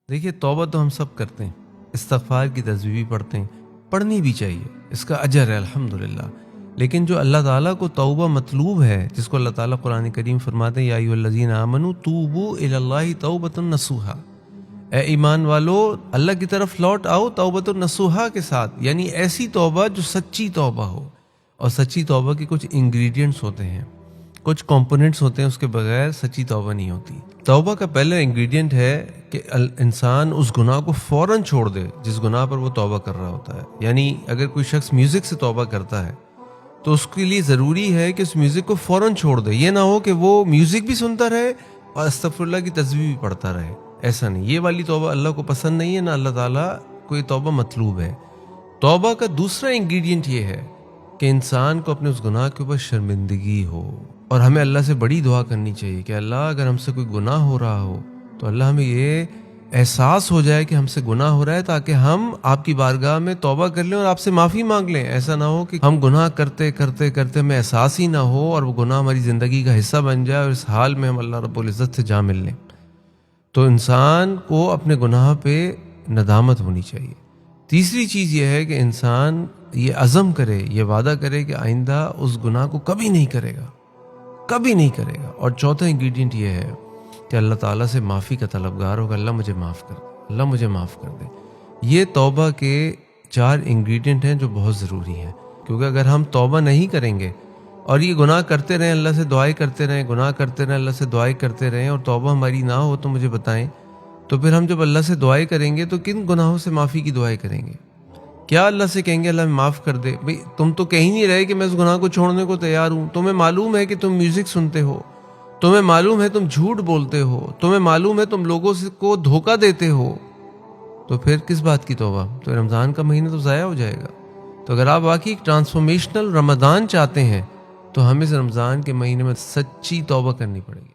دیکھیے توبہ تو ہم سب کرتے ہیں، استغفار کی تصویب بھی پڑھتے ہیں، پڑھنی بھی چاہیے، اس کا اجر ہے الحمدللہ۔ لیکن جو اللہ تعالیٰ کو توبہ مطلوب ہے، جس کو اللہ تعالیٰ قرآن کریم فرماتے ہیں یا ایھا الذین آمنوا توبوا الی اللہ توبۃ نصوحا، اے ایمان والو اللہ کی طرف لوٹ آؤ توبۃ نصوحا کے ساتھ، یعنی ایسی توبہ جو سچی توبہ ہو۔ اور سچی توبہ کے کچھ انگریڈینٹس ہوتے ہیں، کچھ کمپوننٹس ہوتے ہیں، اس کے بغیر سچی توبہ نہیں ہوتی۔ توبہ کا پہلا انگریڈینٹ ہے کہ انسان اس گناہ کو فوراً چھوڑ دے جس گناہ پر وہ توبہ کر رہا ہوتا ہے۔ یعنی اگر کوئی شخص میوزک سے توبہ کرتا ہے تو اس کے لیے ضروری ہے کہ اس میوزک کو فوراً چھوڑ دے، یہ نہ ہو کہ وہ میوزک بھی سنتا رہے اور استغفر اللہ کی تصویب بھی پڑھتا رہے۔ ایسا نہیں، یہ والی توبہ اللہ کو پسند نہیں ہے، نہ اللہ تعالیٰ کو یہ توبہ مطلوب ہے۔ توبہ کا دوسرا انگریڈینٹ یہ ہے کہ انسان کو اپنے اس گناہ کے اوپر شرمندگی ہو، اور ہمیں اللہ سے بڑی دعا کرنی چاہیے کہ اللہ اگر ہم سے کوئی گناہ ہو رہا ہو تو اللہ ہمیں یہ احساس ہو جائے کہ ہم سے گناہ ہو رہا ہے، تاکہ ہم آپ کی بارگاہ میں توبہ کر لیں اور آپ سے معافی مانگ لیں۔ ایسا نہ ہو کہ ہم گناہ کرتے کرتے کرتے ہمیں احساس ہی نہ ہو اور وہ گناہ ہماری زندگی کا حصہ بن جائے اور اس حال میں ہم اللہ رب العزت سے جا مل لیں۔ تو انسان کو اپنے گناہ پہ ندامت ہونی چاہیے۔ تیسری چیز یہ ہے کہ انسان یہ عزم کرے، یہ وعدہ کرے کہ آئندہ اس گناہ کو کبھی نہیں کرے گا، کبھی نہیں کرے گا۔ اور چوتھا انگریڈینٹ یہ ہے کہ اللہ تعالیٰ سے معافی کا طلبگار ہوگا، اللہ مجھے معاف کر دے، اللہ مجھے معاف کر دے۔ یہ توبہ کے 4 انگریڈینٹ ہیں جو بہت ضروری ہیں، کیونکہ اگر ہم توبہ نہیں کریں گے اور یہ گناہ کرتے رہیں، اللہ سے دعائیں کرتے رہیں، گناہ کرتے رہیں، اللہ سے دعائیں کرتے رہیں، اور توبہ ہماری نہ ہو تو مجھے بتائیں، تو پھر ہم جب اللہ سے دعائیں کریں گے تو کن گناہوں سے معافی کی دعائیں کریں گے؟ کیا اللہ سے کہیں گے اللہ میں معاف کر دے؟ بھئی تم تو کہیں نہیں رہے کہ میں اس گناہ کو چھوڑنے کو تیار ہوں۔ تمہیں معلوم ہے کہ تم میوزک سنتے ہو، تمہیں معلوم ہے تم جھوٹ بولتے ہو، تمہیں معلوم ہے تم لوگوں کو دھوکہ دیتے ہو، تو پھر کس بات کی توبہ؟ تو رمضان کا مہینہ تو ضائع ہو جائے گا۔ تو اگر آپ واقعی ایک ٹرانسفارمیشنل رمضان چاہتے ہیں تو ہمیں اس رمضان کے مہینے میں سچی توبہ کرنی پڑے گی۔